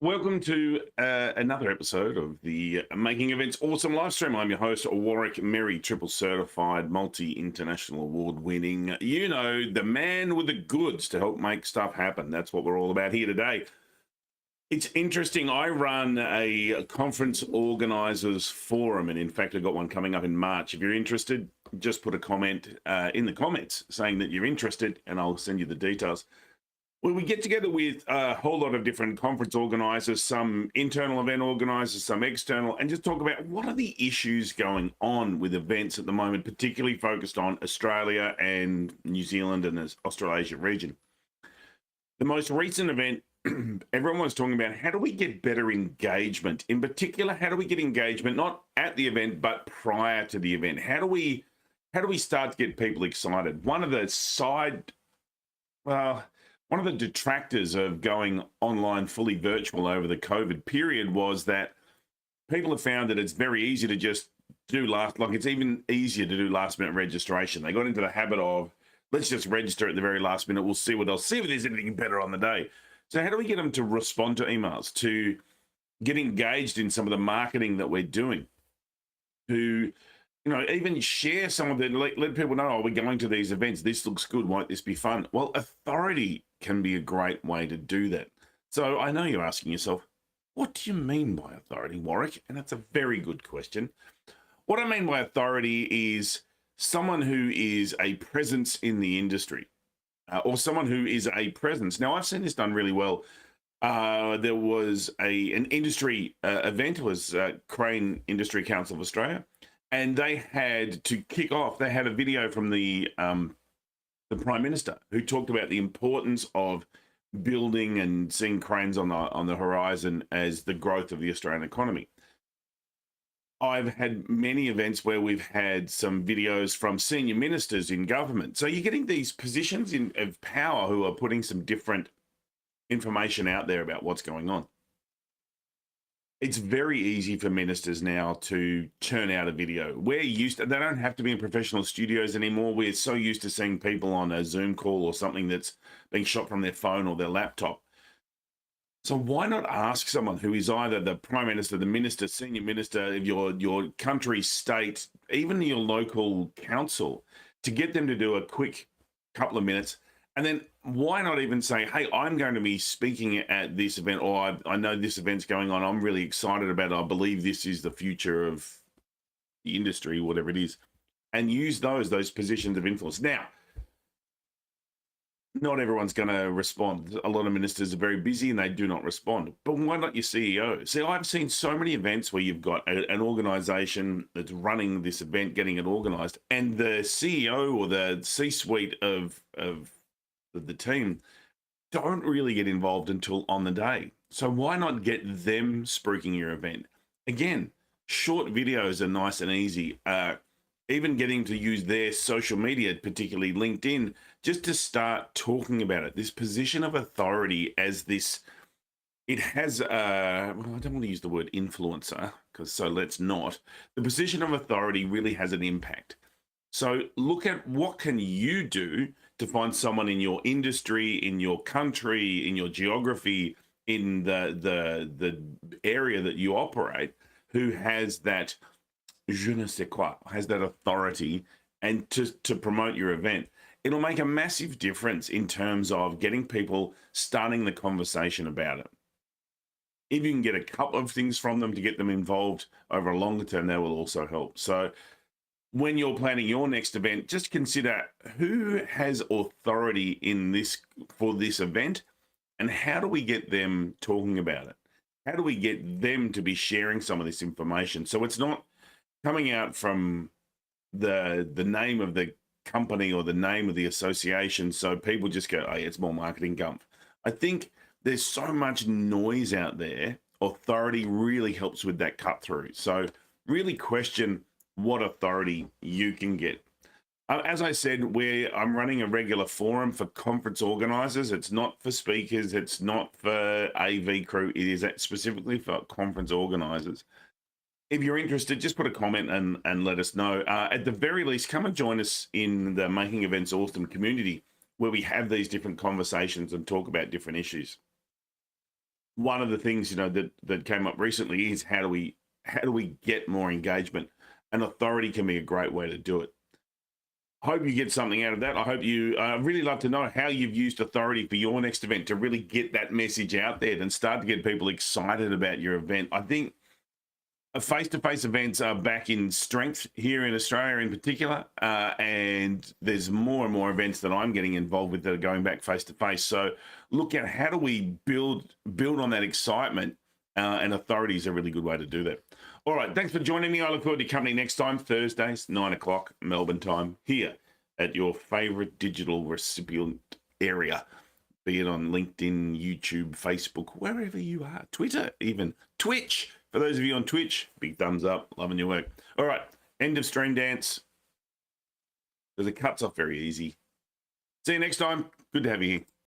Welcome to another episode of the Making Events Awesome live stream. I'm your host, Warwick Merry, triple certified, multi-international award-winning, the man with the goods to help make stuff happen. That's what we're all about here today. It's interesting. I run a conference organizers forum, and in fact, I've got one coming up in March. If you're interested, just put a comment in the comments saying that you're interested, and I'll send you the details. Well, we get together with a whole lot of different conference organizers, some internal event organizers, some external, and just talk about what are the issues going on with events at the moment, particularly focused on Australia and New Zealand and the Australasia region. The most recent event, everyone was talking about how do we get better engagement? In particular, how do we get engagement, not at the event, but prior to the event? How do we start to get people excited? One of the detractors of going online fully virtual over the COVID period was that people have found that it's very easy to just do it's even easier to do last minute registration. They got into the habit of, let's just register at the very last minute. We'll see what else, see if there's anything better on the day. So how do we get them to respond to emails, to get engaged in some of the marketing that we're doing, to even share some of it, let people know, we're going to these events. This looks good. Won't this be fun? Well, authority can be a great way to do that. So I know you're asking yourself, what do you mean by authority, Warwick? And that's a very good question. What I mean by authority is someone who is a presence in the industry or someone who is a presence. Now, I've seen this done really well. There was an industry event. It was Crane Industry Council of Australia. And they had to kick off, they had a video from the Prime Minister who talked about the importance of building and seeing cranes on the horizon as the growth of the Australian economy. I've had many events where we've had some videos from senior ministers in government. So you're getting these positions of power who are putting some different information out there about what's going on. It's very easy for ministers now to churn out a video. They don't have to be in professional studios anymore. We're so used to seeing people on a Zoom call or something that's being shot from their phone or their laptop. So why not ask someone who is either the Prime Minister, the Minister, Senior Minister of your country, state, even your local council, to get them to do a quick couple of minutes. And then why not even say, hey, I'm going to be speaking at this event, or I know this event's going on. I'm really excited about it. I believe this is the future of the industry, whatever it is, and use those positions of influence. Now, not everyone's going to respond. A lot of ministers are very busy and they do not respond. But why not your CEO? See, I've seen so many events where you've got an organization that's running this event, getting it organized, and the CEO or the C-suite of the team don't really get involved until on the day. So why not get them spruiking your event? Again, short videos are nice and easy. Even getting to use their social media, particularly LinkedIn, just to start talking about it. This position of authority as this, it has, well, I don't want to use the word influencer, so let's not. The position of authority really has an impact. So look at what can you do to find someone in your industry, in your country, in your geography, in the area that you operate, who has that je ne sais quoi, has that authority, and to promote your event, it'll make a massive difference in terms of getting people starting the conversation about it. If you can get a couple of things from them to get them involved over a longer term, that will also help. So when you're planning your next event, just consider who has authority in this for this event, and how do we get them talking about it? How do we get them to be sharing some of this information so it's not coming out from the name of the company or the name of the association, so people just go, "Oh, yeah, it's more marketing gump." I think there's so much noise out there. Authority really helps with that cut through. So really question what authority you can get. As I said, I'm running a regular forum for conference organizers. It's not for speakers. It's not for AV crew. It is specifically for conference organizers. If you're interested, just put a comment and let us know. At the very least, come and join us in the Making Events Awesome community, where we have these different conversations and talk about different issues. One of the things, you know, that came up recently is how do we get more engagement? And authority can be a great way to do it. Hope you get something out of that. I hope you really love to know how you've used authority for your next event to really get that message out there and start to get people excited about your event. I think face-to-face events are back in strength here in Australia in particular, and there's more and more events that I'm getting involved with that are going back face-to-face. So look at how do we build on that excitement, and authority is a really good way to do that. All right, thanks for joining me. I look forward to your company next time, Thursdays, 9 o'clock Melbourne time, here at your favorite digital recipient area, be it on LinkedIn, YouTube, Facebook, wherever you are, Twitter even, Twitch. For those of you on Twitch, big thumbs up, loving your work. All right, end of stream dance. Because it cuts off very easy. See you next time. Good to have you here.